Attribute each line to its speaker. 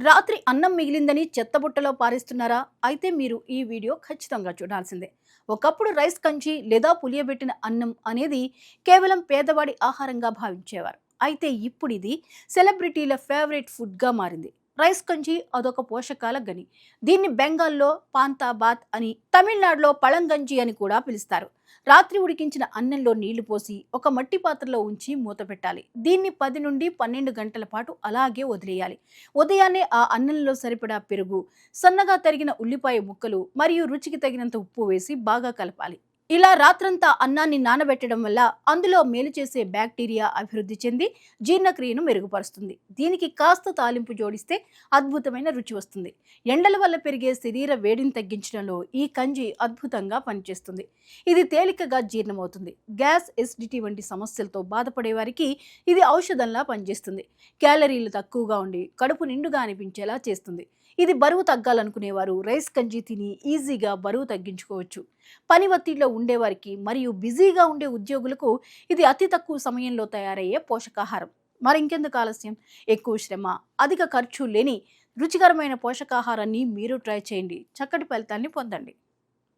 Speaker 1: రాత్రి అన్నం మిగిలిందని చెత్తబుట్టలో పారేస్తున్నారా? అయితే మీరు ఈ వీడియో ఖచ్చితంగా చూడాల్సిందే. ఒకప్పుడు రైస్ కంచి లేదా పులియబెట్టిన అన్నం అనేది కేవలం పేదవాడి ఆహారంగా భావించేవారు. అయితే ఇప్పుడు ఇది సెలబ్రిటీల ఫేవరెట్ ఫుడ్గా మారింది. రైస్ కంచి అదొక పోషకాల గని. దీన్ని బెంగాల్లో పాంతా బాత్ అని, తమిళనాడులో పళంగంజి అని కూడా పిలుస్తారు. రాత్రి ఉడికించిన అన్నంలో నీళ్లు పోసి ఒక మట్టి పాత్రలో ఉంచి మూత పెట్టాలి. దీన్ని 10 నుండి 12 గంటల పాటు అలాగే వదిలేయాలి. ఉదయాన్నే ఆ అన్నంలో సరిపడా పెరుగు, సన్నగా తరిగిన ఉల్లిపాయ ముక్కలు మరియు రుచికి తగినంత ఉప్పు వేసి బాగా కలపాలి. ఇలా రాత్రంతా అన్నాన్ని నానబెట్టడం వల్ల అందులో మేలు చేసే బ్యాక్టీరియా అభివృద్ధి చెంది జీర్ణక్రియను మెరుగుపరుస్తుంది. దీనికి కాస్త తాలింపు జోడిస్తే అద్భుతమైన రుచి వస్తుంది. ఎండల వల్ల పెరిగే శరీర వేడిని తగ్గించడంలో ఈ కంజి అద్భుతంగా పనిచేస్తుంది. ఇది తేలికగా జీర్ణమవుతుంది. గ్యాస్, ఎసిడిటీ వంటి సమస్యలతో బాధపడే వారికి ఇది ఔషధంలా పనిచేస్తుంది. క్యాలరీలు తక్కువగా ఉండి కడుపు నిండుగా అనిపించేలా చేస్తుంది. ఇది బరువు తగ్గాలనుకునేవారు రైస్ కంజి తిని ఈజీగా బరువు తగ్గించుకోవచ్చు. పని ఒత్తిడిలో ఉండేవారికి మరియు బిజీగా ఉండే ఉద్యోగులకు ఇది అతి తక్కువ సమయంలో తయారయ్యే పోషకాహారం. మరింకెందుకు ఆలస్యం? ఎక్కువ శ్రమ, అధిక ఖర్చు లేని రుచికరమైన పోషకాహారాన్ని మీరు ట్రై చేయండి. చక్కటి ఫలితాన్ని పొందండి.